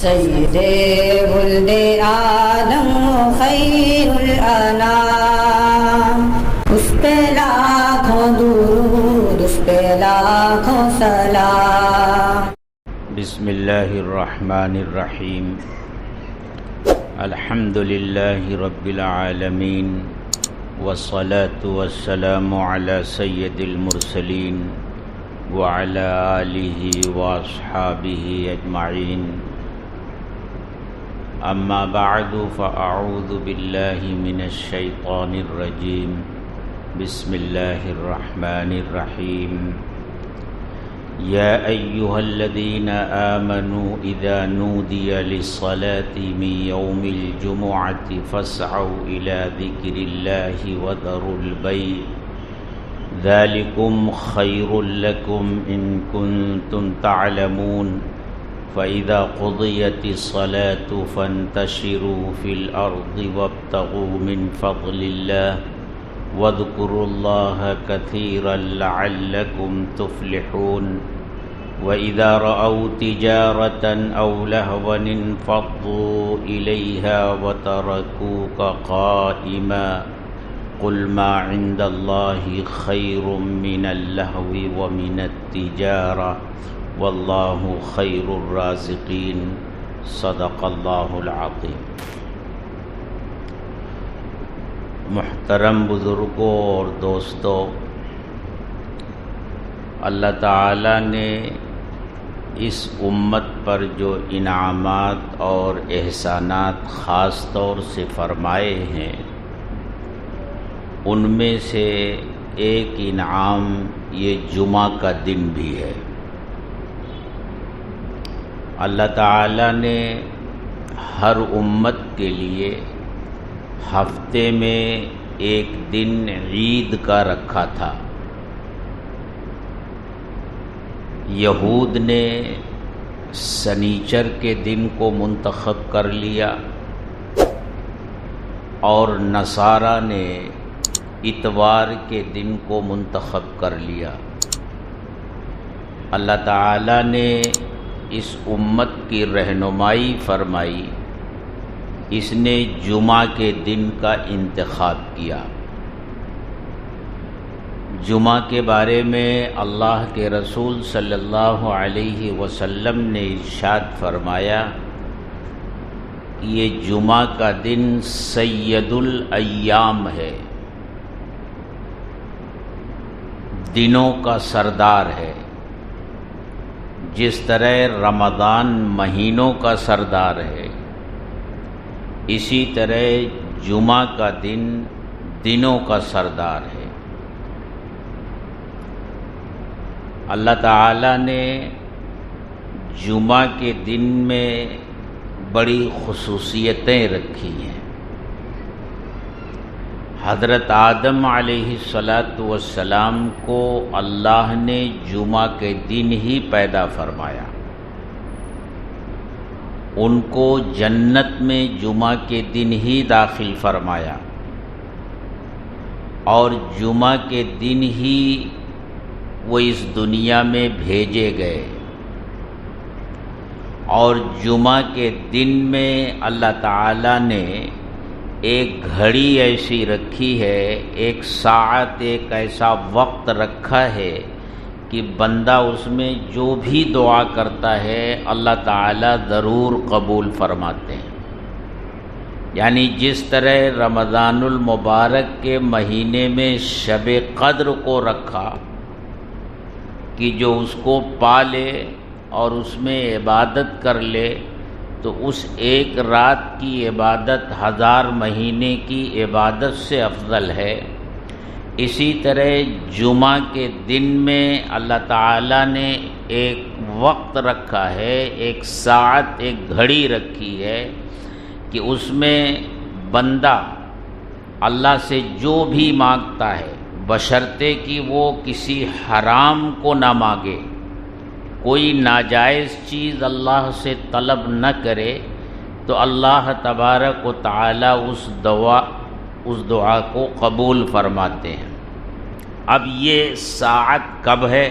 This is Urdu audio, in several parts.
سید ولد آدم خیر الانام، اس پہ لاکھوں درود، اس پہ لاکھوں سلام۔ بسم اللہ الرحمن الرحیم، الحمد للہ رب العالمین، والصلاة والسلام علی سید المرسلین وعلی آلہ واصحابہ اجمعین، اما بعد فاعوذ باللہ من الشیطان الرجیم، بسم اللہ الرحمن الرحیم۔ یا ایہا الذین آمنوا اذا نودی للصلاة من یوم الجمعة فاسعوا الى ذکر اللہ وذروا البیع، ذلکم خیر لکم ان کنتم تعلمون، فإذا قضيت الصلاة فانتشروا في الأرض وابتغوا من فضل الله واذكروا الله كثيرا لعلكم تفلحون، وإذا رأوا تجارة أو لهوا انفضوا إليها وتركوك قائما، قل ما عند الله خير من اللهو ومن التجارة واللہ خیر الرازقین، صدق اللہ العظیم۔ محترم بزرگوں اور دوستوں، اللہ تعالیٰ نے اس امت پر جو انعامات اور احسانات خاص طور سے فرمائے ہیں، ان میں سے ایک انعام یہ جمعہ کا دن بھی ہے۔ اللہ تعالیٰ نے ہر امت کے لیے ہفتے میں ایک دن عید کا رکھا تھا۔ یہود نے سنیچر کے دن کو منتخب کر لیا اور نصارہ نے اتوار کے دن کو منتخب کر لیا۔ اللہ تعالیٰ نے اس امت کی رہنمائی فرمائی، اس نے جمعہ کے دن کا انتخاب کیا۔ جمعہ کے بارے میں اللہ کے رسول صلی اللہ علیہ وسلم نے ارشاد فرمایا، یہ جمعہ کا دن سید الایام ہے، دنوں کا سردار ہے۔ جس طرح رمضان مہینوں کا سردار ہے، اسی طرح جمعہ کا دن دنوں کا سردار ہے۔ اللہ تعالیٰ نے جمعہ کے دن میں بڑی خصوصیتیں رکھی ہیں۔ حضرت آدم علیہ السلام کو اللہ نے جمعہ کے دن ہی پیدا فرمایا، ان کو جنت میں جمعہ کے دن ہی داخل فرمایا، اور جمعہ کے دن ہی وہ اس دنیا میں بھیجے گئے، اور جمعہ کے دن میں اللہ تعالیٰ نے ایک گھڑی ایسی رکھی ہے، ایک ساعت، ایک ایسا وقت رکھا ہے کہ بندہ اس میں جو بھی دعا کرتا ہے اللہ تعالیٰ ضرور قبول فرماتے ہیں۔ یعنی جس طرح رمضان المبارک کے مہینے میں شب قدر کو رکھا کہ جو اس کو پا لے اور اس میں عبادت کر لے تو اس ایک رات کی عبادت 1000 مہینے کی عبادت سے افضل ہے، اسی طرح جمعہ کے دن میں اللہ تعالیٰ نے ایک وقت رکھا ہے، ایک ساعت، ایک گھڑی رکھی ہے کہ اس میں بندہ اللہ سے جو بھی مانگتا ہے بشرطے کہ وہ کسی حرام کو نہ مانگے، کوئی ناجائز چیز اللہ سے طلب نہ کرے، تو اللہ تبارک و تعالی اس دعا کو قبول فرماتے ہیں۔ اب یہ ساعت کب ہے،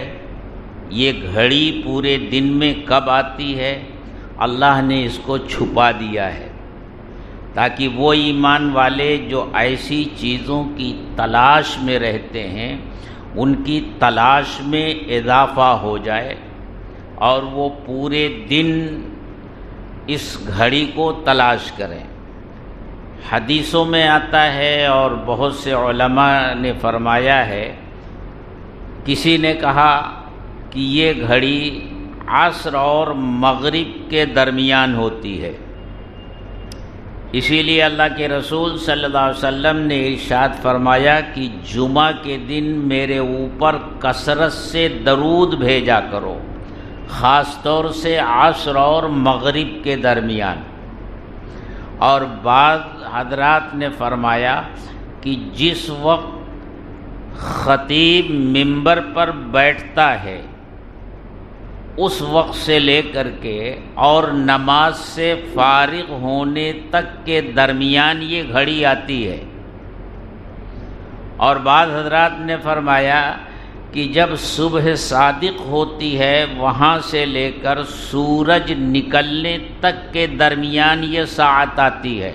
یہ گھڑی پورے دن میں کب آتی ہے، اللہ نے اس کو چھپا دیا ہے تاکہ وہ ایمان والے جو ایسی چیزوں کی تلاش میں رہتے ہیں ان کی تلاش میں اضافہ ہو جائے اور وہ پورے دن اس گھڑی کو تلاش کریں۔ حدیثوں میں آتا ہے اور بہت سے علماء نے فرمایا ہے، کسی نے کہا کہ یہ گھڑی عصر اور مغرب کے درمیان ہوتی ہے، اسی لیے اللہ کے رسول صلی اللہ علیہ وسلم نے ارشاد فرمایا کہ جمعہ کے دن میرے اوپر کثرت سے درود بھیجا کرو، خاص طور سے عصر اور مغرب کے درمیان۔ اور بعض حضرات نے فرمایا کہ جس وقت خطیب منبر پر بیٹھتا ہے اس وقت سے لے کر کے اور نماز سے فارغ ہونے تک کے درمیان یہ گھڑی آتی ہے۔ اور بعض حضرات نے فرمایا کہ جب صبح صادق ہوتی ہے وہاں سے لے کر سورج نکلنے تک کے درمیان یہ ساعت آتی ہے۔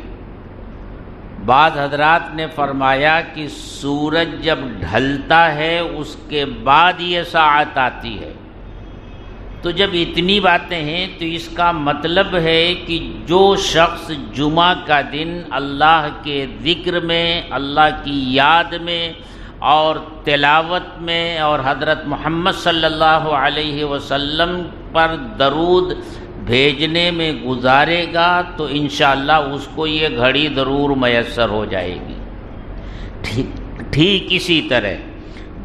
بعض حضرات نے فرمایا کہ سورج جب ڈھلتا ہے اس کے بعد یہ ساعت آتی ہے۔ تو جب اتنی باتیں ہیں تو اس کا مطلب ہے کہ جو شخص جمعہ کا دن اللہ کے ذکر میں، اللہ کی یاد میں اور تلاوت میں اور حضرت محمد صلی اللہ علیہ وسلم پر درود بھیجنے میں گزارے گا تو انشاءاللہ اس کو یہ گھڑی ضرور میسر ہو جائے گی۔ ٹھیک اسی طرح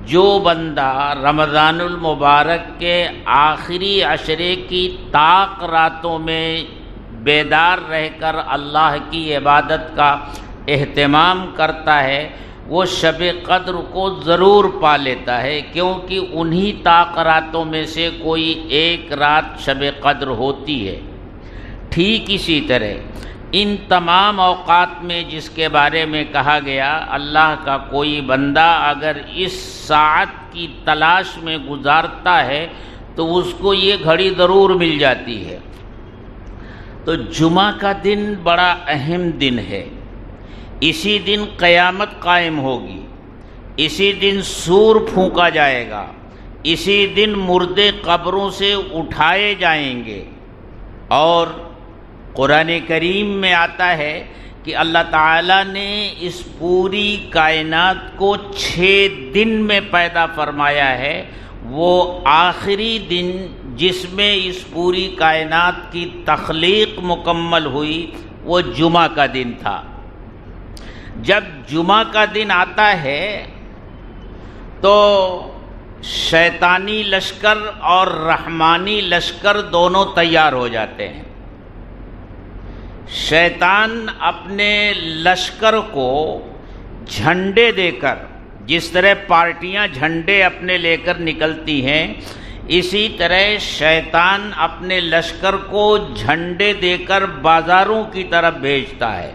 جو بندہ رمضان المبارک کے آخری عشرے کی طاق راتوں میں بیدار رہ کر اللہ کی عبادت کا اہتمام کرتا ہے وہ شب قدر کو ضرور پا لیتا ہے، کیونکہ انہی طاق راتوں میں سے کوئی ایک رات شب قدر ہوتی ہے۔ ٹھیک اسی طرح ان تمام اوقات میں جس کے بارے میں کہا گیا، اللہ کا کوئی بندہ اگر اس ساعت کی تلاش میں گزارتا ہے تو اس کو یہ گھڑی ضرور مل جاتی ہے۔ تو جمعہ کا دن بڑا اہم دن ہے، اسی دن قیامت قائم ہوگی، اسی دن سور پھونکا جائے گا، اسی دن مردے قبروں سے اٹھائے جائیں گے۔ اور قرآن کریم میں آتا ہے کہ اللہ تعالیٰ نے اس پوری کائنات کو 6 دن میں پیدا فرمایا ہے، وہ آخری دن جس میں اس پوری کائنات کی تخلیق مکمل ہوئی وہ جمعہ کا دن تھا۔ جب جمعہ کا دن آتا ہے تو شیطانی لشکر اور رحمانی لشکر دونوں تیار ہو جاتے ہیں۔ شیطان اپنے لشکر کو جھنڈے دے کر، جس طرح پارٹیاں جھنڈے اپنے لے کر نکلتی ہیں، اسی طرح شیطان اپنے لشکر کو جھنڈے دے کر بازاروں کی طرف بھیجتا ہے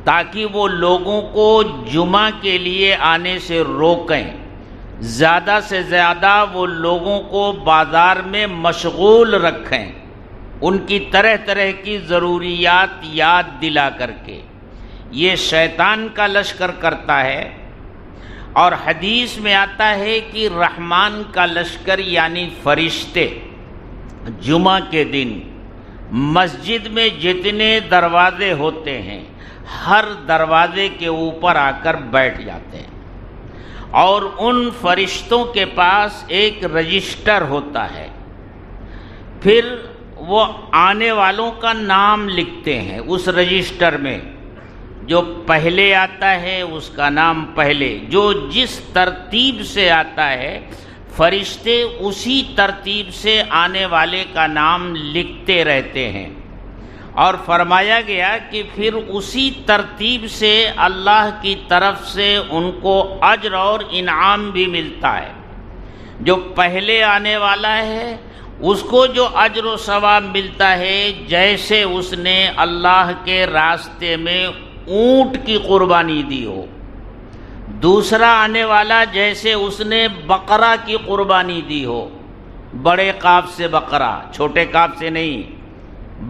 تاکہ وہ لوگوں کو جمعہ کے لیے آنے سے روکیں، زیادہ سے زیادہ وہ لوگوں کو بازار میں مشغول رکھیں، ان کی طرح طرح کی ضروریات یاد دلا کر کے۔ یہ شیطان کا لشکر کرتا ہے۔ اور حدیث میں آتا ہے کہ رحمان کا لشکر یعنی فرشتے جمعہ کے دن مسجد میں جتنے دروازے ہوتے ہیں ہر دروازے کے اوپر آ کر بیٹھ جاتے ہیں، اور ان فرشتوں کے پاس ایک رجسٹر ہوتا ہے، پھر وہ آنے والوں کا نام لکھتے ہیں اس رجسٹر میں، جو پہلے آتا ہے اس کا نام پہلے، جو جس ترتیب سے آتا ہے فرشتے اسی ترتیب سے آنے والے کا نام لکھتے رہتے ہیں۔ اور فرمایا گیا کہ پھر اسی ترتیب سے اللہ کی طرف سے ان کو اجر اور انعام بھی ملتا ہے۔ جو پہلے آنے والا ہے اس کو جو اجر و ثواب ملتا ہے جیسے اس نے اللہ کے راستے میں اونٹ کی قربانی دی ہو، دوسرا آنے والا جیسے اس نے بقرہ کی قربانی دی ہو، بڑے قاف سے بقرہ، چھوٹے قاف سے نہیں،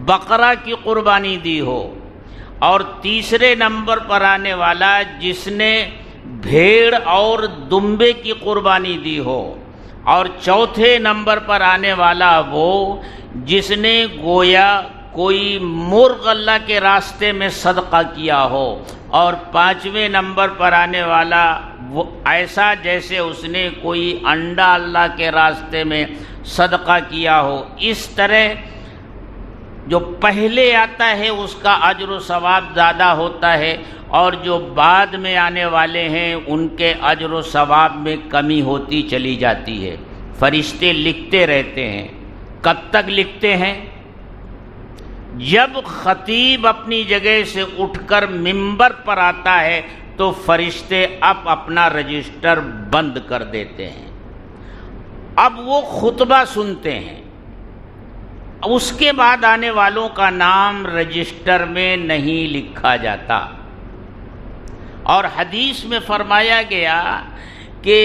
بقرہ کی قربانی دی ہو، اور تیسرے نمبر پر آنے والا جس نے بھیڑ اور دمبے کی قربانی دی ہو، اور چوتھے نمبر پر آنے والا وہ جس نے گویا کوئی مرغ اللہ کے راستے میں صدقہ کیا ہو، اور پانچویں نمبر پر آنے والا وہ ایسا جیسے اس نے کوئی انڈا اللہ کے راستے میں صدقہ کیا ہو۔ اس طرح جو پہلے آتا ہے اس کا اجر و ثواب زیادہ ہوتا ہے، اور جو بعد میں آنے والے ہیں ان کے اجر و ثواب میں کمی ہوتی چلی جاتی ہے۔ فرشتے لکھتے رہتے ہیں۔ کب تک لکھتے ہیں؟ جب خطیب اپنی جگہ سے اٹھ کر منبر پر آتا ہے تو فرشتے اب اپنا رجسٹر بند کر دیتے ہیں۔ اب وہ خطبہ سنتے ہیں، اس کے بعد آنے والوں کا نام رجسٹر میں نہیں لکھا جاتا۔ اور حدیث میں فرمایا گیا کہ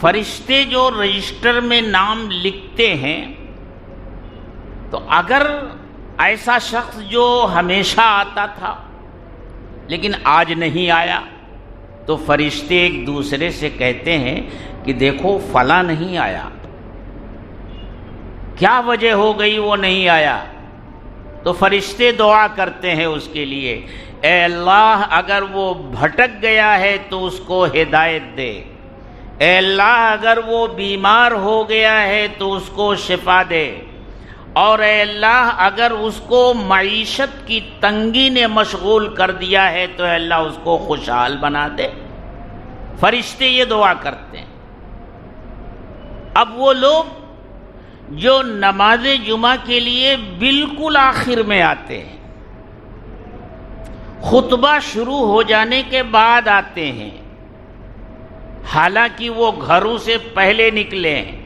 فرشتے جو رجسٹر میں نام لکھتے ہیں، تو اگر ایسا شخص جو ہمیشہ آتا تھا لیکن آج نہیں آیا، تو فرشتے ایک دوسرے سے کہتے ہیں کہ دیکھو فلاں نہیں آیا، کیا وجہ ہو گئی وہ نہیں آیا؟ تو فرشتے دعا کرتے ہیں اس کے لیے، اے اللہ اگر وہ بھٹک گیا ہے تو اس کو ہدایت دے، اے اللہ اگر وہ بیمار ہو گیا ہے تو اس کو شفا دے، اور اے اللہ اگر اس کو معیشت کی تنگی نے مشغول کر دیا ہے تو اے اللہ اس کو خوشحال بنا دے۔ فرشتے یہ دعا کرتے ہیں۔ اب وہ لوگ جو نماز جمعہ کے لیے بالکل آخر میں آتے ہیں، خطبہ شروع ہو جانے کے بعد آتے ہیں، حالانکہ وہ گھروں سے پہلے نکلے ہیں،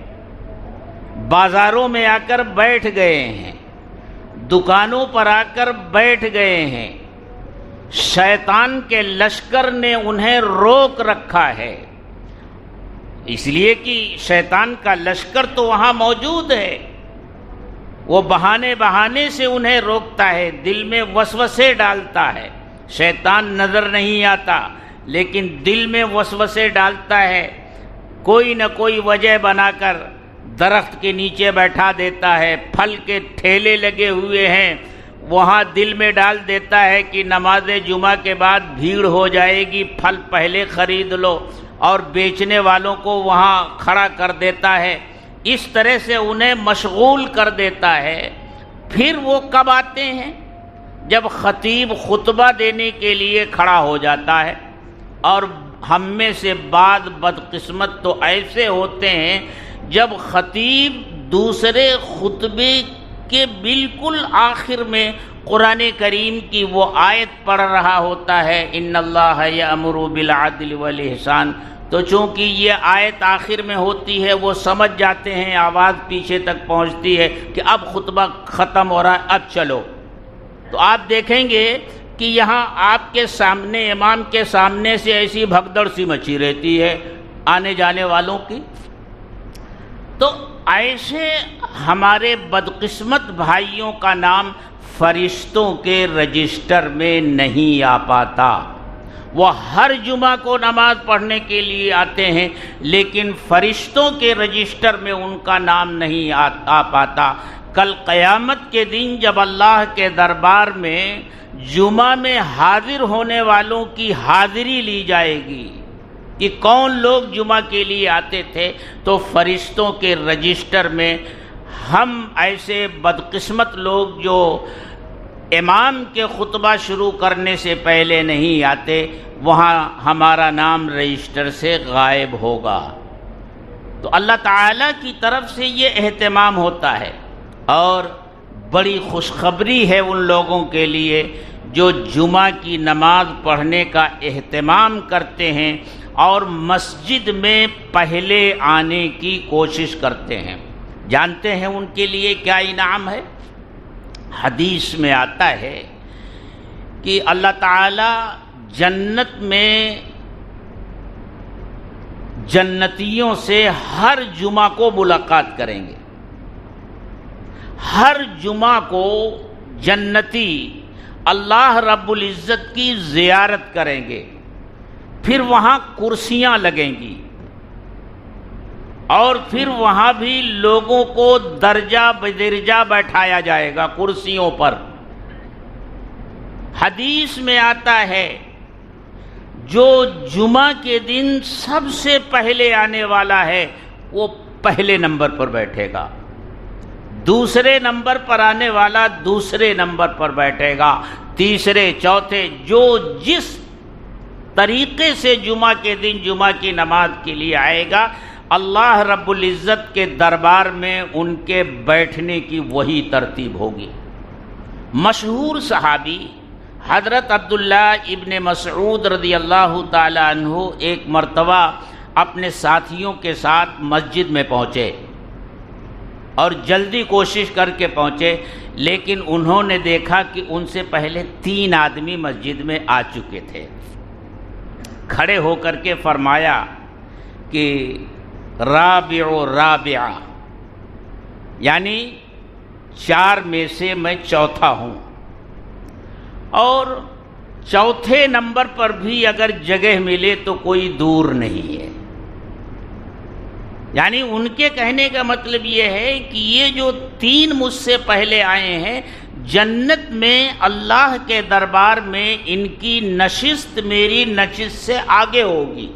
بازاروں میں آ کر بیٹھ گئے ہیں، دکانوں پر آ کر بیٹھ گئے ہیں، شیطان کے لشکر نے انہیں روک رکھا ہے، اس لیے کہ شیطان کا لشکر تو وہاں موجود ہے، وہ بہانے سے انہیں روکتا ہے، دل میں وسوسے ڈالتا ہے۔ شیطان نظر نہیں آتا لیکن دل میں وسوسے ڈالتا ہے، کوئی نہ کوئی وجہ بنا کر درخت کے نیچے بیٹھا دیتا ہے، پھل کے ٹھیلے لگے ہوئے ہیں وہاں دل میں ڈال دیتا ہے کہ نماز جمعہ کے بعد بھیڑ ہو جائے گی، پھل پہلے خرید لو، اور بیچنے والوں کو وہاں کھڑا کر دیتا ہے، اس طرح سے انہیں مشغول کر دیتا ہے۔ پھر وہ کب آتے ہیں؟ جب خطیب خطبہ دینے کے لیے کھڑا ہو جاتا ہے، اور ہم میں سے بعض بدقسمت تو ایسے ہوتے ہیں جب خطیب دوسرے خطبے کے بالکل آخر میں قرآن کریم کی وہ آیت پڑھ رہا ہوتا ہے، ان اللہ یأمر بالعدل والاحسان، تو چونکہ یہ آیت آخر میں ہوتی ہے وہ سمجھ جاتے ہیں، آواز پیچھے تک پہنچتی ہے کہ اب خطبہ ختم ہو رہا ہے، اب چلو۔ تو آپ دیکھیں گے کہ یہاں آپ کے سامنے، امام کے سامنے سے ایسی بھگدڑ سی مچی رہتی ہے آنے جانے والوں کی۔ تو ایسے ہمارے بدقسمت بھائیوں کا نام فرشتوں کے رجسٹر میں نہیں آ پاتا۔ وہ ہر جمعہ کو نماز پڑھنے کے لیے آتے ہیں لیکن فرشتوں کے رجسٹر میں ان کا نام نہیں آ پاتا۔ کل قیامت کے دن جب اللہ کے دربار میں جمعہ میں حاضر ہونے والوں کی حاضری لی جائے گی کہ کون لوگ جمعہ کے لیے آتے تھے، تو فرشتوں کے رجسٹر میں ہم ایسے بدقسمت لوگ جو امام کے خطبہ شروع کرنے سے پہلے نہیں آتے، وہاں ہمارا نام رجسٹر سے غائب ہوگا۔ تو اللہ تعالیٰ کی طرف سے یہ اہتمام ہوتا ہے، اور بڑی خوشخبری ہے ان لوگوں کے لیے جو جمعہ کی نماز پڑھنے کا اہتمام کرتے ہیں اور مسجد میں پہلے آنے کی کوشش کرتے ہیں۔ جانتے ہیں ان کے لیے کیا انعام ہے؟ حدیث میں آتا ہے کہ اللہ تعالی جنت میں جنتیوں سے ہر جمعہ کو ملاقات کریں گے، ہر جمعہ کو جنتی اللہ رب العزت کی زیارت کریں گے، پھر وہاں کرسیاں لگیں گی اور پھر وہاں بھی لوگوں کو درجہ بدرجہ بیٹھایا جائے گا کرسیوں پر۔ حدیث میں آتا ہے جو جمعہ کے دن سب سے پہلے آنے والا ہے وہ پہلے نمبر پر بیٹھے گا، دوسرے نمبر پر آنے والا دوسرے نمبر پر بیٹھے گا، تیسرے چوتھے، جو جس طریقے سے جمعہ کے دن جمعہ کی نماز کے لیے آئے گا اللہ رب العزت کے دربار میں ان کے بیٹھنے کی وہی ترتیب ہوگی۔ مشہور صحابی حضرت عبداللہ ابن مسعود رضی اللہ تعالی عنہ ایک مرتبہ اپنے ساتھیوں کے ساتھ مسجد میں پہنچے اور جلدی کوشش کر کے پہنچے، لیکن انہوں نے دیکھا کہ ان سے پہلے 3 آدمی مسجد میں آ چکے تھے۔ کھڑے ہو کر کے فرمایا کہ رابع، یعنی 4 میں سے میں چوتھا ہوں، اور چوتھے نمبر پر بھی اگر جگہ ملے تو کوئی دور نہیں ہے۔ یعنی ان کے کہنے کا مطلب یہ ہے کہ یہ جو 3 مجھ سے پہلے آئے ہیں جنت میں اللہ کے دربار میں ان کی نشست میری نشست سے آگے ہوگی،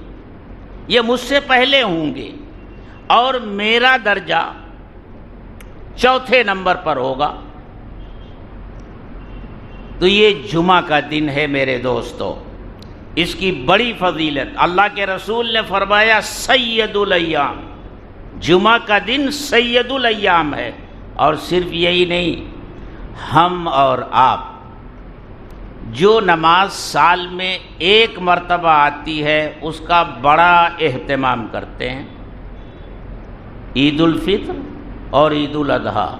یہ مجھ سے پہلے ہوں گے اور میرا درجہ چوتھے نمبر پر ہوگا۔ تو یہ جمعہ کا دن ہے میرے دوستو، اس کی بڑی فضیلت۔ اللہ کے رسول نے فرمایا سید الایام، جمعہ کا دن سید الایام ہے۔ اور صرف یہی نہیں، ہم اور آپ جو نماز سال میں 1 مرتبہ آتی ہے اس کا بڑا اہتمام کرتے ہیں، عید الفطر اور عید الاضحیٰ۔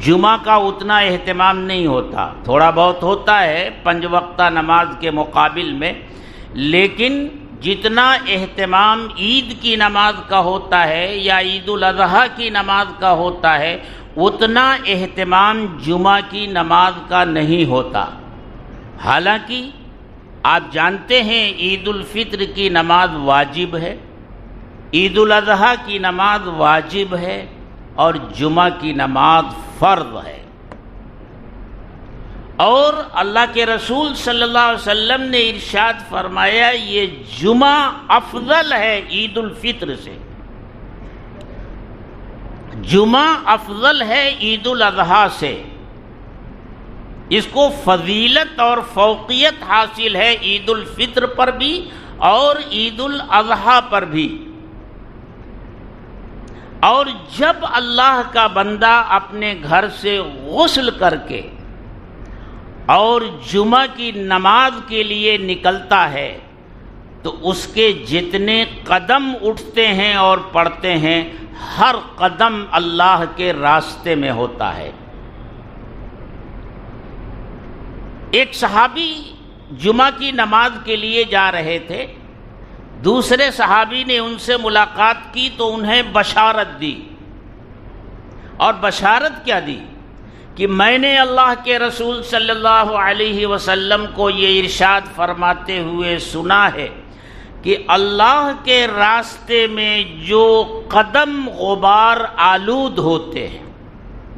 جمعہ کا اتنا اہتمام نہیں ہوتا، تھوڑا بہت ہوتا ہے 5 وقتہ نماز کے مقابل میں، لیکن جتنا اہتمام عید کی نماز کا ہوتا ہے یا عید الاضحیٰ کی نماز کا ہوتا ہے اتنا اہتمام جمعہ کی نماز کا نہیں ہوتا۔ حالانکہ آپ جانتے ہیں عید الفطر کی نماز واجب ہے، عید الاضحیٰ کی نماز واجب ہے اور جمعہ کی نماز فرض ہے۔ اور اللہ کے رسول صلی اللہ علیہ وسلم نے ارشاد فرمایا یہ جمعہ افضل ہے عید الفطر سے، جمعہ افضل ہے عید الاضحیٰ سے، اس کو فضیلت اور فوقیت حاصل ہے عید الفطر پر بھی اور عید الاضحیٰ پر بھی۔ اور جب اللہ کا بندہ اپنے گھر سے غسل کر کے اور جمعہ کی نماز کے لیے نکلتا ہے تو اس کے جتنے قدم اٹھتے ہیں اور پڑتے ہیں ہر قدم اللہ کے راستے میں ہوتا ہے۔ ایک صحابی جمعہ کی نماز کے لیے جا رہے تھے، دوسرے صحابی نے ان سے ملاقات کی تو انہیں بشارت دی، اور بشارت کیا دی کہ میں نے اللہ کے رسول صلی اللہ علیہ وسلم کو یہ ارشاد فرماتے ہوئے سنا ہے کہ اللہ کے راستے میں جو قدم غبار آلود ہوتے ہیں،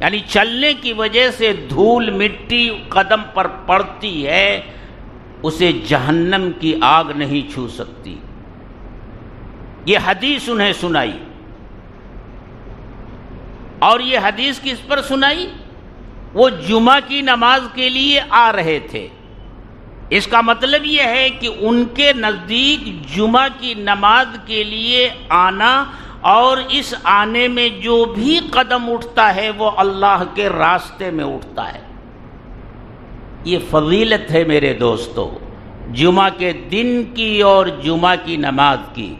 یعنی چلنے کی وجہ سے دھول مٹی قدم پر پڑتی ہے، اسے جہنم کی آگ نہیں چھو سکتی۔ یہ حدیث انہیں سنائی، اور یہ حدیث کس پر سنائی؟ وہ جمعہ کی نماز کے لیے آ رہے تھے۔ اس کا مطلب یہ ہے کہ ان کے نزدیک جمعہ کی نماز کے لیے آنا اور اس آنے میں جو بھی قدم اٹھتا ہے وہ اللہ کے راستے میں اٹھتا ہے۔ یہ فضیلت ہے میرے دوستو جمعہ کے دن کی اور جمعہ کی نماز کی۔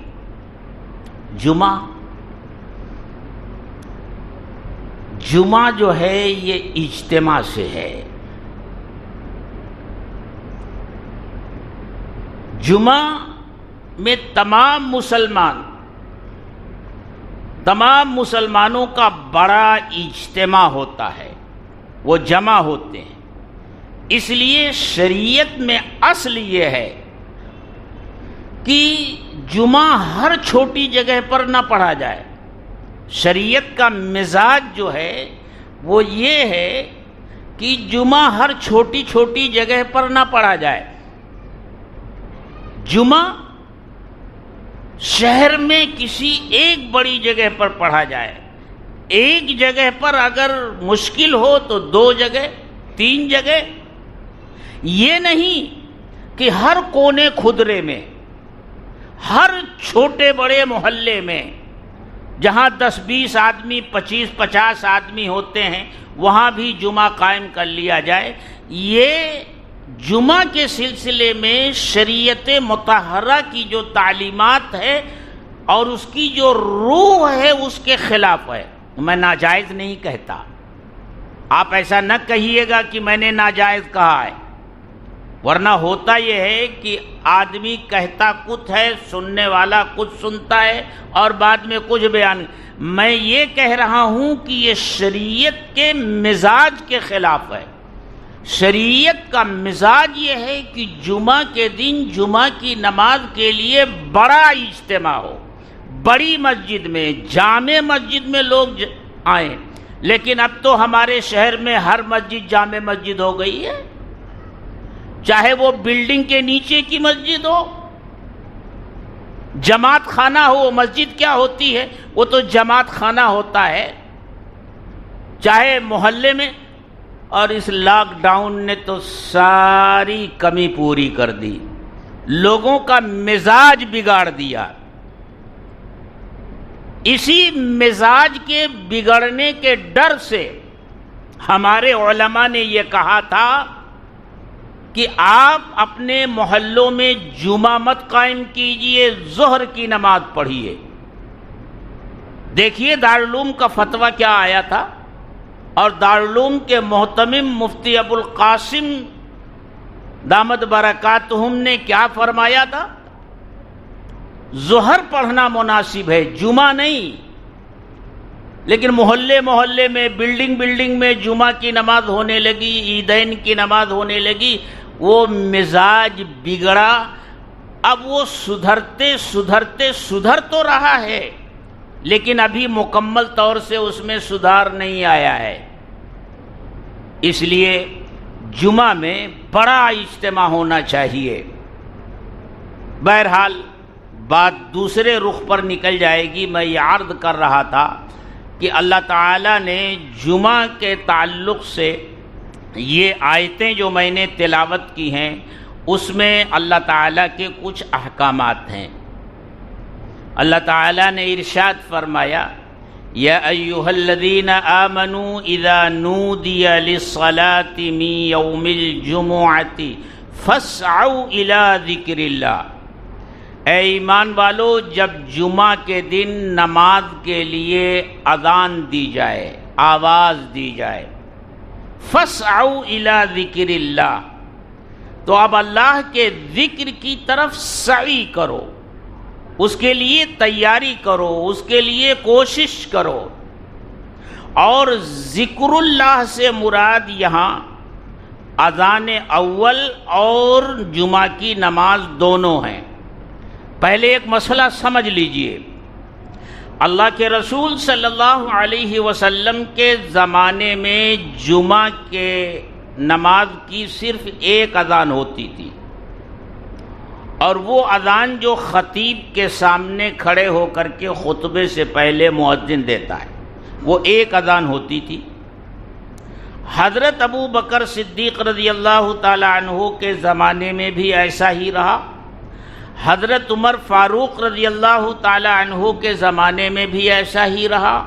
جمعہ جو ہے یہ اجتماع سے ہے۔ جمعہ میں تمام مسلمان تمام مسلمانوں کا بڑا اجتماع ہوتا ہے، وہ جمع ہوتے ہیں۔ اس لیے شریعت میں اصل یہ ہے کہ جمعہ ہر چھوٹی جگہ پر نہ پڑھا جائے۔ شریعت کا مزاج جو ہے وہ یہ ہے کہ جمعہ ہر چھوٹی چھوٹی جگہ پر نہ پڑھا جائے۔ جمعہ شہر میں کسی ایک بڑی جگہ پر پڑھا جائے۔ ایک جگہ پر اگر مشکل ہو تو 2 جگہ 3 جگہ، یہ نہیں کہ ہر کونے خدرے میں، ہر چھوٹے بڑے محلے میں جہاں 10-20 آدمی 25-50 آدمی ہوتے ہیں وہاں بھی جمعہ قائم کر لیا جائے۔ یہ جمعہ کے سلسلے میں شریعت مطہرہ کی جو تعلیمات ہے اور اس کی جو روح ہے اس کے خلاف ہے۔ میں ناجائز نہیں کہتا، آپ ایسا نہ کہیے گا کہ میں نے ناجائز کہا ہے، ورنہ ہوتا یہ ہے کہ آدمی کہتا کچھ ہے، سننے والا کچھ سنتا ہے اور بعد میں کچھ بیان۔ میں یہ کہہ رہا ہوں کہ یہ شریعت کے مزاج کے خلاف ہے۔ شریعت کا مزاج یہ ہے کہ جمعہ کے دن جمعہ کی نماز کے لیے بڑا اجتماع ہو، بڑی مسجد میں، جامع مسجد میں لوگ آئیں۔ لیکن اب تو ہمارے شہر میں ہر مسجد جامع مسجد ہو گئی ہے، چاہے وہ بلڈنگ کے نیچے کی مسجد ہو، جماعت خانہ ہو۔ مسجد کیا ہوتی ہے؟ وہ تو جماعت خانہ ہوتا ہے، چاہے محلے میں۔ اور اس لاک ڈاؤن نے تو ساری کمی پوری کر دی، لوگوں کا مزاج بگاڑ دیا۔ اسی مزاج کے بگڑنے کے ڈر سے ہمارے علماء نے یہ کہا تھا کہ آپ اپنے محلوں میں جمعہ مت قائم کیجئے، ظہر کی نماز پڑھیے۔ دیکھیے دارالعلوم کا فتویٰ کیا آیا تھا، اور دارالعلوم کے محتمم مفتی ابو القاسم دامت برکاتہم نے کیا فرمایا تھا؟ ظہر پڑھنا مناسب ہے، جمعہ نہیں۔ لیکن محلے محلے میں، بلڈنگ میں جمعہ کی نماز ہونے لگی، عیدین کی نماز ہونے لگی، وہ مزاج بگڑا۔ اب وہ سدھر تو رہا ہے، لیکن ابھی مکمل طور سے اس میں سدھار نہیں آیا ہے۔ اس لیے جمعہ میں بڑا اجتماع ہونا چاہیے۔ بہرحال بات دوسرے رخ پر نکل جائے گی۔ میں یہ عرض کر رہا تھا کہ اللہ تعالیٰ نے جمعہ کے تعلق سے یہ آیتیں جو میں نے تلاوت کی ہیں اس میں اللہ تعالیٰ کے کچھ احکامات ہیں۔ اللہ تعالیٰ نے ارشاد فرمایا، یا ایھا الذین آمنوا اذا نودی للصلاۃ من یوم الجمعۃ فاسعوا الی ذکر اللہ۔ اے ایمان والو، جب جمعہ کے دن نماز کے لیے اذان دی جائے، آواز دی جائے، فاسعوا الی ذکر اللہ، تو اب اللہ کے ذکر کی طرف سعی کرو، اس کے لیے تیاری کرو، اس کے لیے کوشش کرو۔ اور ذکر اللہ سے مراد یہاں اذان اول اور جمعہ کی نماز دونوں ہیں۔ پہلے ایک مسئلہ سمجھ لیجئے، اللہ کے رسول صلی اللہ علیہ وسلم کے زمانے میں جمعہ کے نماز کی صرف ایک اذان ہوتی تھی، اور وہ اذان جو خطیب کے سامنے کھڑے ہو کر کے خطبے سے پہلے مؤذن دیتا ہے، وہ ایک اذان ہوتی تھی۔ حضرت ابو بکر صدیق رضی اللہ تعالی عنہ کے زمانے میں بھی ایسا ہی رہا، حضرت عمر فاروق رضی اللہ تعالی عنہ کے زمانے میں بھی ایسا ہی رہا،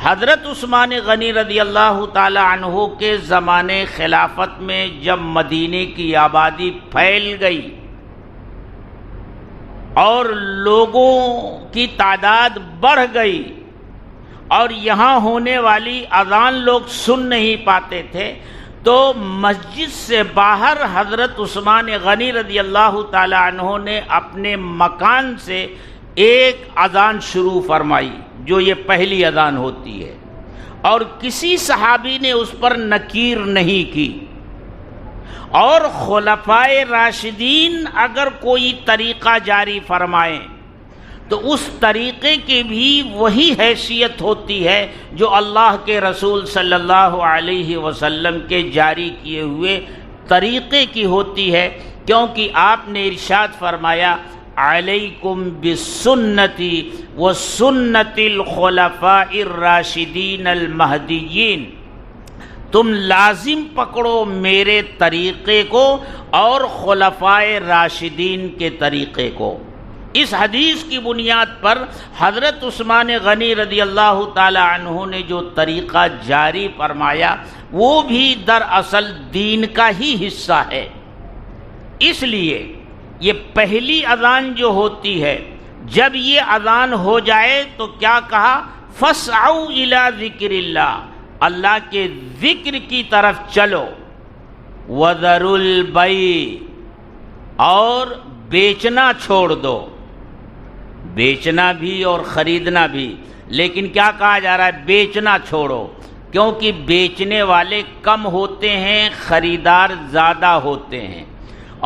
حضرت عثمان غنی رضی اللہ تعالی عنہ کے زمانے خلافت میں جب مدینے کی آبادی پھیل گئی اور لوگوں کی تعداد بڑھ گئی اور یہاں ہونے والی اذان لوگ سن نہیں پاتے تھے، تو مسجد سے باہر حضرت عثمان غنی رضی اللہ تعالی عنہ نے اپنے مکان سے ایک اذان شروع فرمائی، جو یہ پہلی اذان ہوتی ہے، اور کسی صحابی نے اس پر نکیر نہیں کی۔ اور خلفائے راشدین اگر کوئی طریقہ جاری فرمائیں تو اس طریقے کی بھی وہی حیثیت ہوتی ہے جو اللہ کے رسول صلی اللہ علیہ وسلم کے جاری کیے ہوئے طریقے کی ہوتی ہے، کیونکہ آپ نے ارشاد فرمایا علیکم بسنتی وسنت الخلفاء الراشدین المہدیین، تم لازم پکڑو میرے طریقے کو اور خلفائے راشدین کے طریقے کو۔ اس حدیث کی بنیاد پر حضرت عثمان غنی رضی اللہ تعالی عنہ نے جو طریقہ جاری فرمایا وہ بھی دراصل دین کا ہی حصہ ہے۔ اس لیے یہ پہلی اذان جو ہوتی ہے، جب یہ اذان ہو جائے تو کیا کہا؟ فَاسْعَوْا إِلَىٰ ذِكْرِ اللَّهِ، اللہ کے ذکر کی طرف چلو، وَذَرُوا الْبَيْعَ، اور بیچنا چھوڑ دو، بیچنا بھی اور خریدنا بھی، لیکن کیا کہا جا رہا ہے؟ بیچنا چھوڑو، کیونکہ بیچنے والے کم ہوتے ہیں، خریدار زیادہ ہوتے ہیں،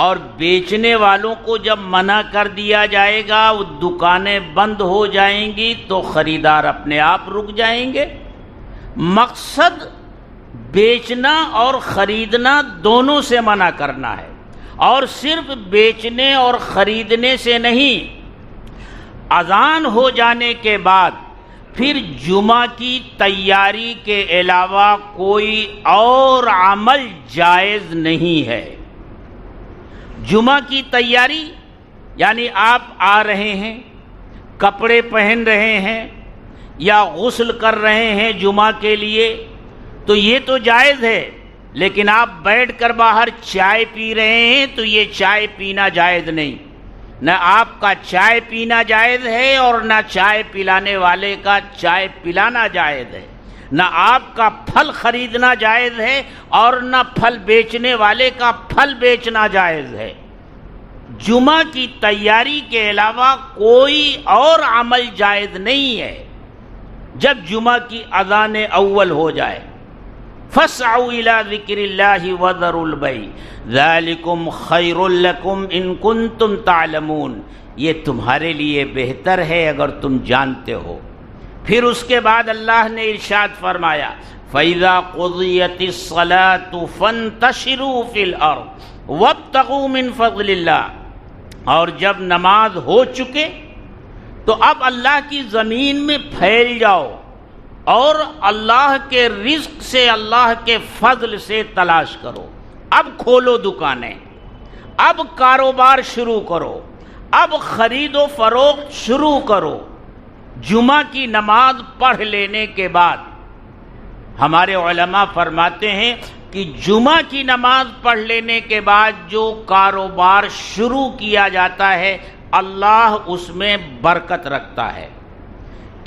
اور بیچنے والوں کو جب منع کر دیا جائے گا، وہ دکانیں بند ہو جائیں گی تو خریدار اپنے آپ رک جائیں گے۔ مقصد بیچنا اور خریدنا دونوں سے منع کرنا ہے، اور صرف بیچنے اور خریدنے سے نہیں، اذان ہو جانے کے بعد پھر جمعہ کی تیاری کے علاوہ کوئی اور عمل جائز نہیں ہے۔ جمعہ کی تیاری یعنی آپ آ رہے ہیں، کپڑے پہن رہے ہیں یا غسل کر رہے ہیں جمعہ کے لیے، تو یہ تو جائز ہے، لیکن آپ بیٹھ کر باہر چائے پی رہے ہیں تو یہ چائے پینا جائز نہیں، نہ آپ کا چائے پینا جائز ہے اور نہ چائے پلانے والے کا چائے پلانا جائز ہے، نہ آپ کا پھل خریدنا جائز ہے اور نہ پھل بیچنے والے کا پھل بیچنا جائز ہے۔ جمعہ کی تیاری کے علاوہ کوئی اور عمل جائز نہیں ہے جب جمعہ کی اذان اول ہو جائے۔ فَاسْعَوْا إِلَىٰ ذِكْرِ اللَّهِ وَذَرُوا الْبَيْعَ ذَلِكُمْ خَيْرٌ لَكُمْ إِن كُنتُمْ تَعْلَمُونَ، یہ تمہارے لیے بہتر ہے اگر تم جانتے ہو۔ پھر اس کے بعد اللہ نے ارشاد فرمایا فَإِذَا قُضِيَتِ الصَّلَاةُ فَانتَشِرُوا فِي الْأَرْضِ وَابْتَغُوا مِن فَضْلِ اللَّهِ، اور جب نماز ہو چکے تو اب اللہ کی زمین میں پھیل جاؤ اور اللہ کے رزق سے، اللہ کے فضل سے تلاش کرو۔ اب کھولو دکانیں، اب کاروبار شروع کرو، اب خرید و فروخت شروع کرو۔ جمعہ کی نماز پڑھ لینے کے بعد ہمارے علماء فرماتے ہیں کہ جمعہ کی نماز پڑھ لینے کے بعد جو کاروبار شروع کیا جاتا ہے اللہ اس میں برکت رکھتا ہے۔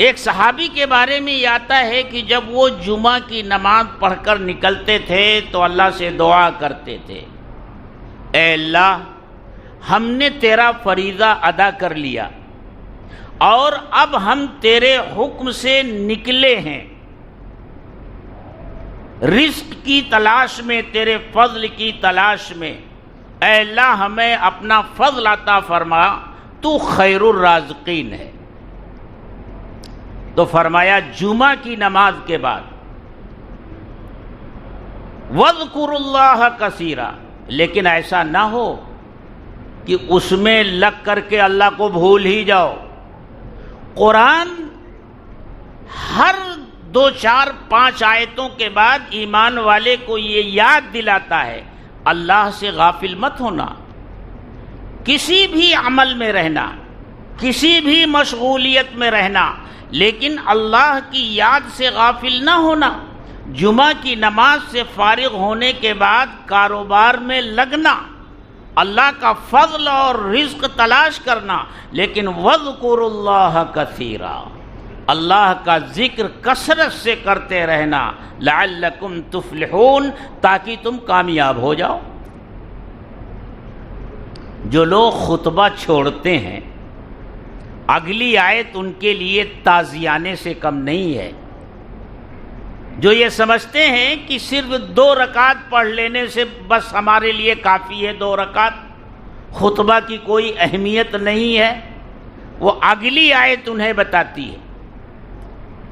ایک صحابی کے بارے میں یہ آتا ہے کہ جب وہ جمعہ کی نماز پڑھ کر نکلتے تھے تو اللہ سے دعا کرتے تھے، اے اللہ ہم نے تیرا فریضہ ادا کر لیا اور اب ہم تیرے حکم سے نکلے ہیں، رزق کی تلاش میں، تیرے فضل کی تلاش میں، اے اللہ ہمیں اپنا فضل عطا فرما، تو خیر الرازقین ہے۔ تو فرمایا جمعہ کی نماز کے بعد وَاذْكُرُوا اللَّهَ كَثِيرًا، لیکن ایسا نہ ہو کہ اس میں لگ کر کے اللہ کو بھول ہی جاؤ۔ قرآن ہر 2 4 5 آیتوں کے بعد ایمان والے کو یہ یاد دلاتا ہے اللہ سے غافل مت ہونا، کسی بھی عمل میں رہنا، کسی بھی مشغولیت میں رہنا، لیکن اللہ کی یاد سے غافل نہ ہونا۔ جمعہ کی نماز سے فارغ ہونے کے بعد کاروبار میں لگنا، اللہ کا فضل اور رزق تلاش کرنا، لیکن وَاذْكُرُوا اللَّهَ كَثِيرًا، اللہ کا ذکر کثرت سے کرتے رہنا، لَعَلَّكُمْ تُفْلِحُونَ، تاکہ تم کامیاب ہو جاؤ۔ جو لوگ خطبہ چھوڑتے ہیں اگلی آیت ان کے لیے تازیانے سے کم نہیں ہے۔ جو یہ سمجھتے ہیں کہ صرف 2 رکعت پڑھ لینے سے بس ہمارے لیے کافی ہے، 2 رکعت، خطبہ کی کوئی اہمیت نہیں ہے، وہ اگلی آیت انہیں بتاتی ہے۔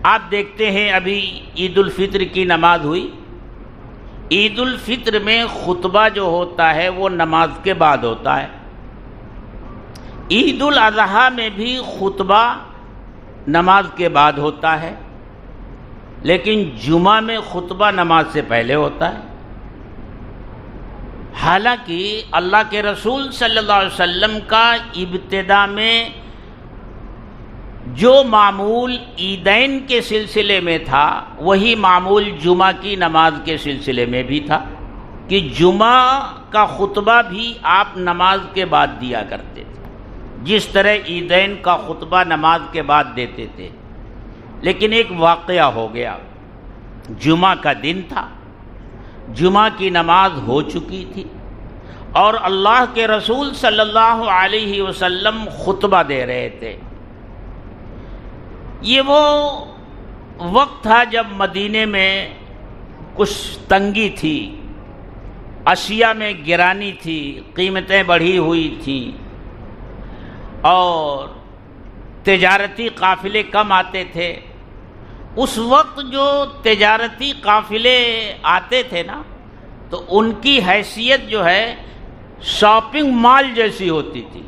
آپ دیکھتے ہیں ابھی عید الفطر کی نماز ہوئی، عید الفطر میں خطبہ جو ہوتا ہے وہ نماز کے بعد ہوتا ہے۔ عید الاضحیٰ میں بھی خطبہ نماز کے بعد ہوتا ہے، لیکن جمعہ میں خطبہ نماز سے پہلے ہوتا ہے۔ حالانکہ اللہ کے رسول صلی اللہ علیہ وسلم کا ابتدا میں جو معمول عیدین کے سلسلے میں تھا وہی معمول جمعہ کی نماز کے سلسلے میں بھی تھا، کہ جمعہ کا خطبہ بھی آپ نماز کے بعد دیا کرتے تھے، جس طرح عیدین کا خطبہ نماز کے بعد دیتے تھے۔ لیکن ایک واقعہ ہو گیا، جمعہ کا دن تھا، جمعہ کی نماز ہو چکی تھی اور اللہ کے رسول صلی اللہ علیہ وسلم خطبہ دے رہے تھے۔ یہ وہ وقت تھا جب مدینے میں کچھ تنگی تھی، اشیاء میں گرانی تھی، قیمتیں بڑھی ہوئی تھیں اور تجارتی قافلے کم آتے تھے۔ اس وقت جو تجارتی قافلے آتے تھے نا، تو ان کی حیثیت جو ہے شاپنگ مال جیسی ہوتی تھی۔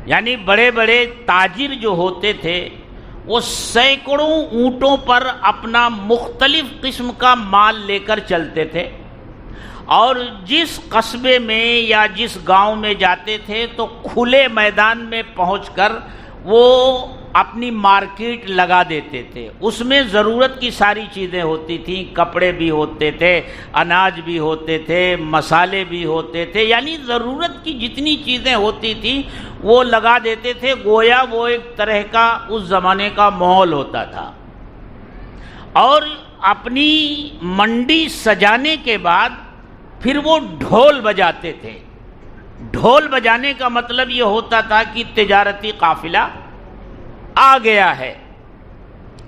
یعنی بڑے بڑے تاجر جو ہوتے تھے وہ سینکڑوں اونٹوں پر اپنا مختلف قسم کا مال لے کر چلتے تھے، اور جس قصبے میں یا جس گاؤں میں جاتے تھے تو کھلے میدان میں پہنچ کر وہ اپنی مارکیٹ لگا دیتے تھے۔ اس میں ضرورت کی ساری چیزیں ہوتی تھیں، کپڑے بھی ہوتے تھے، اناج بھی ہوتے تھے، مسالے بھی ہوتے تھے، یعنی ضرورت کی جتنی چیزیں ہوتی تھیں وہ لگا دیتے تھے، گویا وہ ایک طرح کا اس زمانے کا مال ہوتا تھا۔ اور اپنی منڈی سجانے کے بعد پھر وہ ڈھول بجاتے تھے۔ ڈھول بجانے کا مطلب یہ ہوتا تھا کہ تجارتی قافلہ آ گیا ہے،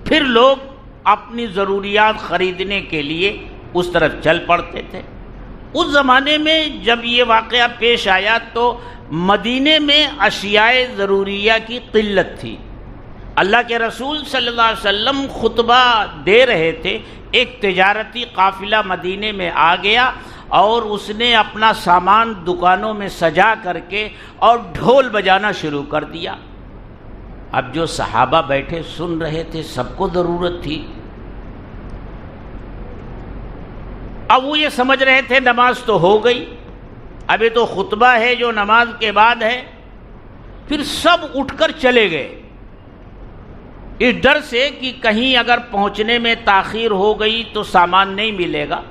پھر لوگ اپنی ضروریات خریدنے کے لیے اس طرف چل پڑتے تھے۔ اس زمانے میں جب یہ واقعہ پیش آیا تو مدینے میں اشیاء ضروریہ کی قلت تھی۔ اللہ کے رسول صلی اللہ علیہ وسلم خطبہ دے رہے تھے، ایک تجارتی قافلہ مدینے میں آ گیا اور اس نے اپنا سامان دکانوں میں سجا کر کے اور ڈھول بجانا شروع کر دیا۔ اب جو صحابہ بیٹھے سن رہے تھے، سب کو ضرورت تھی۔ اب وہ یہ سمجھ رہے تھے نماز تو ہو گئی، ابھی تو خطبہ ہے جو نماز کے بعد ہے۔ پھر سب اٹھ کر چلے گئے، اس ڈر سے کہ کہیں اگر پہنچنے میں تاخیر ہو گئی تو سامان نہیں ملے گا۔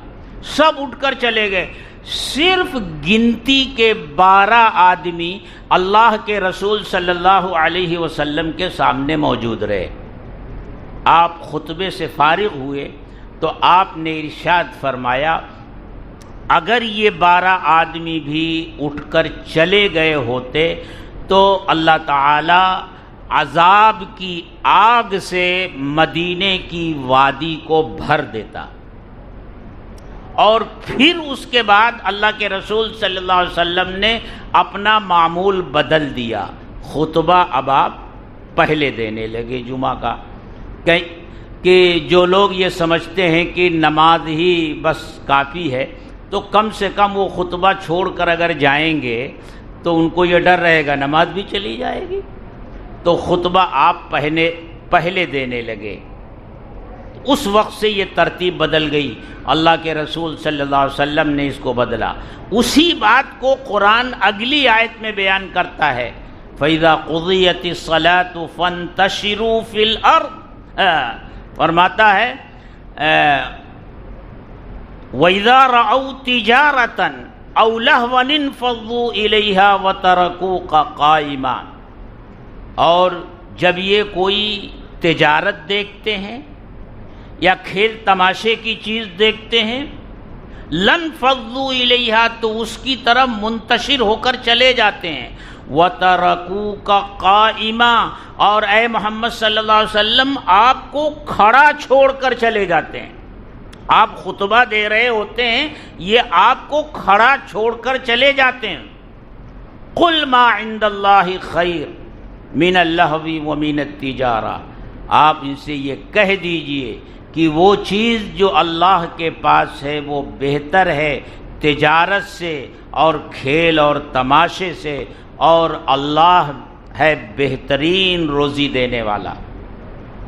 سب اٹھ کر چلے گئے، صرف گنتی کے 12 آدمی اللہ کے رسول صلی اللہ علیہ وسلم کے سامنے موجود رہے۔ آپ خطبے سے فارغ ہوئے تو آپ نے ارشاد فرمایا، اگر یہ 12 آدمی بھی اٹھ کر چلے گئے ہوتے تو اللہ تعالی عذاب کی آگ سے مدینے کی وادی کو بھر دیتا۔ اور پھر اس کے بعد اللہ کے رسول صلی اللہ علیہ وسلم نے اپنا معمول بدل دیا، خطبہ اب آپ پہلے دینے لگے جمعہ کا، کہ جو لوگ یہ سمجھتے ہیں کہ نماز ہی بس کافی ہے تو کم سے کم وہ خطبہ چھوڑ کر اگر جائیں گے تو ان کو یہ ڈر رہے گا نماز بھی چلی جائے گی، تو خطبہ آپ پہلے دینے لگے۔ اس وقت سے یہ ترتیب بدل گئی، اللہ کے رسول صلی اللہ علیہ وسلم نے اس کو بدلا۔ اسی بات کو قرآن اگلی آیت میں بیان کرتا ہے، فَإِذَا قُضِيَتِ الصَّلَاةُ فَانْتَشِرُوا فِي الْأَرْضِ، فرماتا ہے وَإِذَا رَأَوْا تِجَارَةً أَوْ لَهْوًا انفَضُّوا إِلَيْهَا وَتَرَكُوكَ قَائِمًا، اور جب یہ کوئی تجارت دیکھتے ہیں یا کھیل تماشے کی چیز دیکھتے ہیں، لن فضوا الیہا، تو اس کی طرف منتشر ہو کر چلے جاتے ہیں، وَتَرَكُوكَ قَائِمًا، اور اے محمد صلی اللہ علیہ وسلم آپ کو کھڑا چھوڑ کر چلے جاتے ہیں. آپ خطبہ دے رہے ہوتے ہیں، یہ آپ کو کھڑا چھوڑ کر چلے جاتے ہیں. قُلْ مَا عِندَ اللَّهِ خَيْرٌ مِنَ اللَّهْوِ وَمِنَ التِّجَارَةِ، آپ ان سے یہ کہہ دیجئے کہ وہ چیز جو اللہ کے پاس ہے وہ بہتر ہے تجارت سے اور کھیل اور تماشے سے، اور اللہ ہے بہترین روزی دینے والا.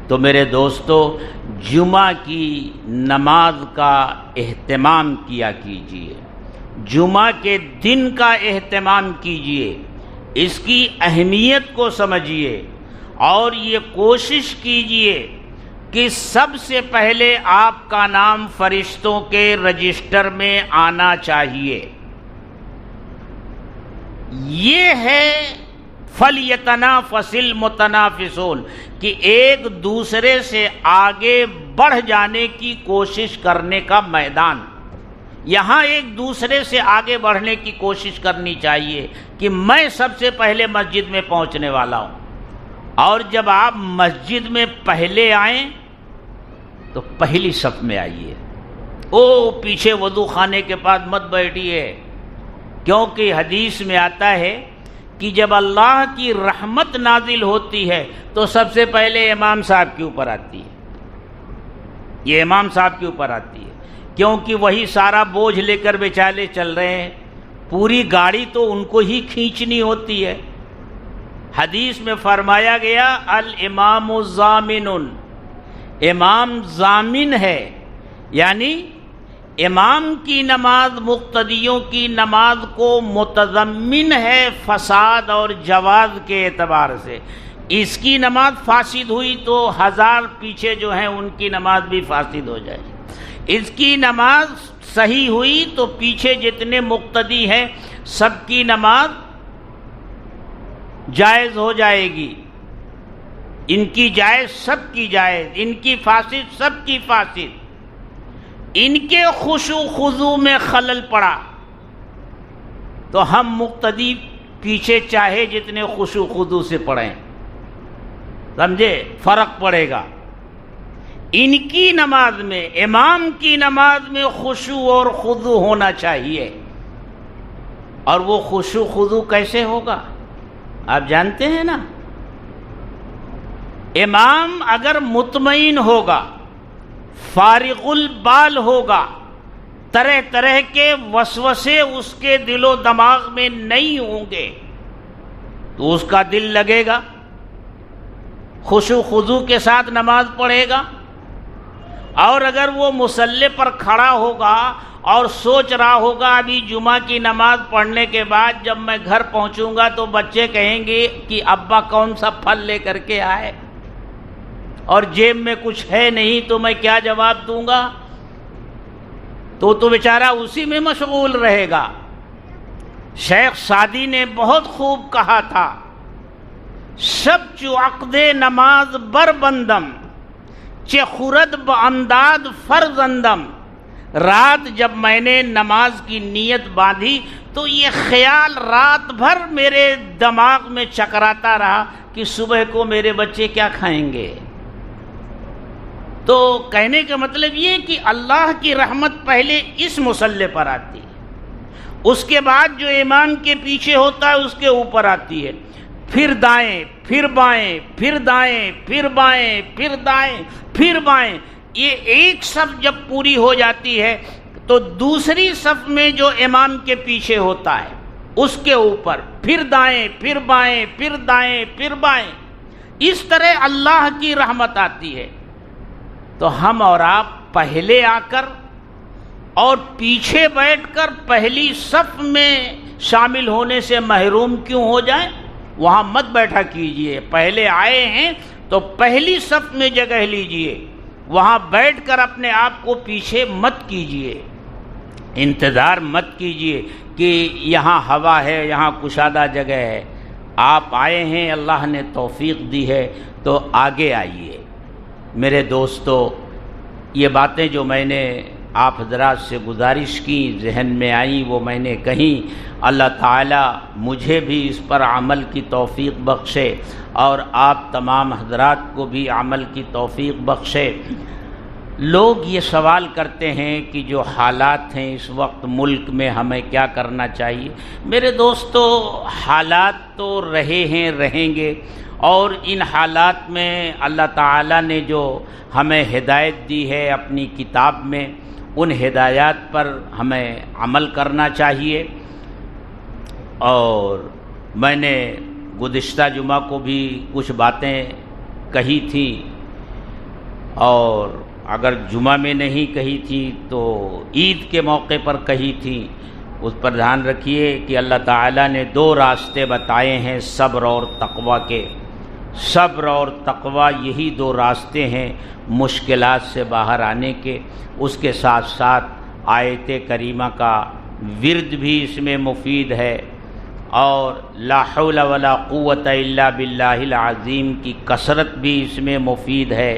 تو میرے دوستو، جمعہ کی نماز کا اہتمام کیا کیجئے، جمعہ کے دن کا اہتمام کیجئے، اس کی اہمیت کو سمجھیے، اور یہ کوشش کیجئے کہ سب سے پہلے آپ کا نام فرشتوں کے رجسٹر میں آنا چاہیے. یہ ہے فَلْيَتَنَافَسِ الْمُتَنَافِسُونَ کہ ایک دوسرے سے آگے بڑھ جانے کی کوشش کرنے کا میدان. یہاں ایک دوسرے سے آگے بڑھنے کی کوشش کرنی چاہیے کہ میں سب سے پہلے مسجد میں پہنچنے والا ہوں. اور جب آپ مسجد میں پہلے آئیں تو پہلی صف میں آئیے. پیچھے وضو خانے کے پاس مت بیٹھیے، کیونکہ حدیث میں آتا ہے کہ جب اللہ کی رحمت نازل ہوتی ہے تو سب سے پہلے امام صاحب کے اوپر آتی ہے. یہ امام صاحب کے اوپر آتی ہے، کیونکہ وہی سارا بوجھ لے کر بیچارے چل رہے ہیں، پوری گاڑی تو ان کو ہی کھینچنی ہوتی ہے. حدیث میں فرمایا گیا الامام ضامن، امام ضامن ہے، یعنی امام کی نماز مقتدیوں کی نماز کو متضمن ہے فساد اور جواز کے اعتبار سے. اس کی نماز فاسد ہوئی تو 1000 پیچھے جو ہیں ان کی نماز بھی فاسد ہو جائے. اس کی نماز صحیح ہوئی تو پیچھے جتنے مقتدی ہیں سب کی نماز جائز ہو جائے گی. ان کی جائز سب کی جائز، ان کی فاسد سب کی فاسد. ان کے خشوع خضوع میں خلل پڑا تو ہم مقتدی پیچھے چاہے جتنے خشوع خضوع سے پڑھیں، سمجھے فرق پڑے گا. ان کی نماز میں، امام کی نماز میں خشوع اور خضوع ہونا چاہیے. اور وہ خشوع خضوع کیسے ہوگا آپ جانتے ہیں نا. امام اگر مطمئن ہوگا، فارغ البال ہوگا، طرح طرح کے وسوسے اس کے دل و دماغ میں نہیں ہوں گے تو اس کا دل لگے گا، خشوع خضوع کے ساتھ نماز پڑھے گا. اور اگر وہ مصلی پر کھڑا ہوگا اور سوچ رہا ہوگا ابھی جمعہ کی نماز پڑھنے کے بعد جب میں گھر پہنچوں گا تو بچے کہیں گے کہ ابا کون سا پھل لے کر کے آئے، اور جیب میں کچھ ہے نہیں تو میں کیا جواب دوں گا، تو بیچارہ اسی میں مشغول رہے گا. شیخ سعدی نے بہت خوب کہا تھا، شب چو عقد نماز بر بندم چہ خورد بامداد فرزندم. رات جب میں نے نماز کی نیت باندھی تو یہ خیال رات بھر میرے دماغ میں چکراتا رہا کہ صبح کو میرے بچے کیا کھائیں گے. تو کہنے کا مطلب یہ کہ اللہ کی رحمت پہلے اس مصلی پر آتی ہے، اس کے بعد جو امام کے پیچھے ہوتا ہے اس کے اوپر آتی ہے، پھر دائیں، پھر بائیں، پھر دائیں، پھر بائیں، پھر دائیں، پھر بائیں. یہ ایک صف جب پوری ہو جاتی ہے تو دوسری صف میں جو امام کے پیچھے ہوتا ہے اس کے اوپر پھر دائیں، پھر بائیں، پھر دائیں، پھر بائیں. اس طرح اللہ کی رحمت آتی ہے. تو ہم اور آپ پہلے آ کر اور پیچھے بیٹھ کر پہلی صف میں شامل ہونے سے محروم کیوں ہو جائیں؟ وہاں مت بیٹھا کیجئے. پہلے آئے ہیں تو پہلی صف میں جگہ لیجئے، وہاں بیٹھ کر اپنے آپ کو پیچھے مت کیجئے، انتظار مت کیجئے کہ یہاں ہوا ہے، یہاں کشادہ جگہ ہے. آپ آئے ہیں، اللہ نے توفیق دی ہے تو آگے آئیے. میرے دوستو، یہ باتیں جو میں نے آپ حضرات سے گزارش کی، ذہن میں آئی وہ میں نے کہیں۔ اللہ تعالی مجھے بھی اس پر عمل کی توفیق بخشے اور آپ تمام حضرات کو بھی عمل کی توفیق بخشے۔ لوگ یہ سوال کرتے ہیں کہ جو حالات ہیں اس وقت ملک میں ہمیں کیا کرنا چاہیے۔ میرے دوستو، حالات تو رہے ہیں، رہیں گے، اور ان حالات میں اللہ تعالیٰ نے جو ہمیں ہدایت دی ہے اپنی کتاب میں، ان ہدایات پر ہمیں عمل کرنا چاہیے۔ اور میں نے گزشتہ جمعہ کو بھی کچھ باتیں کہی تھیں، اور اگر جمعہ میں نہیں کہی تھی تو عید کے موقع پر کہی تھی۔ اس پر دھیان رکھیے کہ اللہ تعالیٰ نے 2 راستے بتائے ہیں صبر اور تقوی کے۔ صبر اور تقوی یہی 2 راستے ہیں مشکلات سے باہر آنے کے۔ اس کے ساتھ ساتھ آیت کریمہ کا ورد بھی اس میں مفید ہے، اور لا حول ولا قوت الا باللہ العظیم کی کثرت بھی اس میں مفید ہے،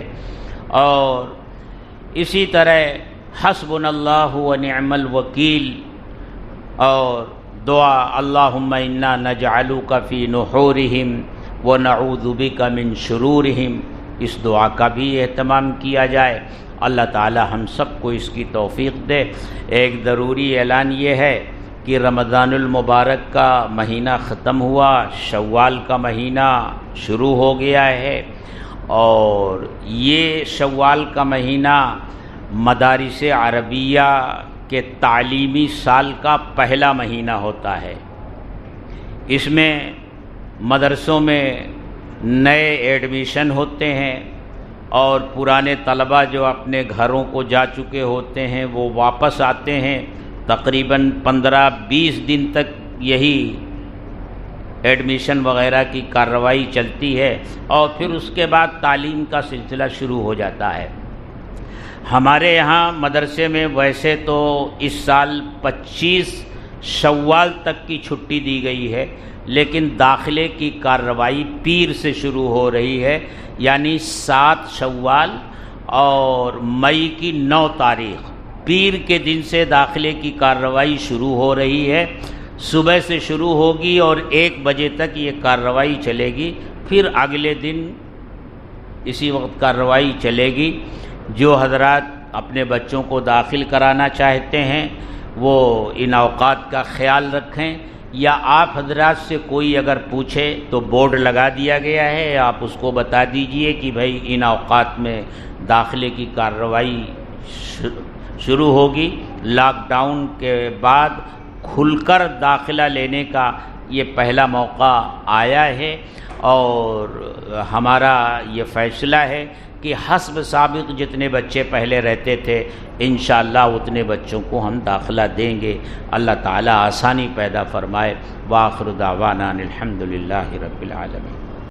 اور اسی طرح حسبنا اللہ و نعم الوکیل، اور دعا اللہم انا نجعلک فی نحورہم ونعوذ بک من شرورہم، اس دعا کا بھی اہتمام کیا جائے۔ اللہ تعالی ہم سب کو اس کی توفیق دے۔ ایک ضروری اعلان یہ ہے کہ رمضان المبارک کا مہینہ ختم ہوا، شوال کا مہینہ شروع ہو گیا ہے، اور یہ شوال کا مہینہ مدارس عربیہ کے تعلیمی سال کا پہلا مہینہ ہوتا ہے۔ اس میں مدرسوں میں نئے ایڈمیشن ہوتے ہیں، اور پرانے طلبہ جو اپنے گھروں کو جا چکے ہوتے ہیں وہ واپس آتے ہیں۔ تقریباً 15-20 دن تک یہی ایڈمیشن وغیرہ کی کارروائی چلتی ہے، اور پھر اس کے بعد تعلیم کا سلسلہ شروع ہو جاتا ہے۔ ہمارے یہاں مدرسے میں ویسے تو اس سال 25 شوال تک کی چھٹی دی گئی ہے، لیکن داخلے کی کارروائی پیر سے شروع ہو رہی ہے، یعنی 7 شوال اور مئی کی 9 تاریخ، پیر کے دن سے داخلے کی کارروائی شروع ہو رہی ہے۔ صبح سے شروع ہوگی اور 1 بجے تک یہ کارروائی چلے گی، پھر اگلے دن اسی وقت کارروائی چلے گی۔ جو حضرات اپنے بچوں کو داخل کرانا چاہتے ہیں وہ ان اوقات کا خیال رکھیں، یا آپ حضرات سے کوئی اگر پوچھے تو بورڈ لگا دیا گیا ہے، آپ اس کو بتا دیجئے کہ بھائی ان اوقات میں داخلے کی کارروائی شروع ہوگی۔ لاک ڈاؤن کے بعد کھل کر داخلہ لینے کا یہ پہلا موقع آیا ہے، اور ہمارا یہ فیصلہ ہے کہ حسب سابق جتنے بچے پہلے رہتے تھے انشاءاللہ اتنے بچوں کو ہم داخلہ دیں گے۔ اللہ تعالی آسانی پیدا فرمائے۔ وآخر دعوانا الحمدللہ رب العالمین۔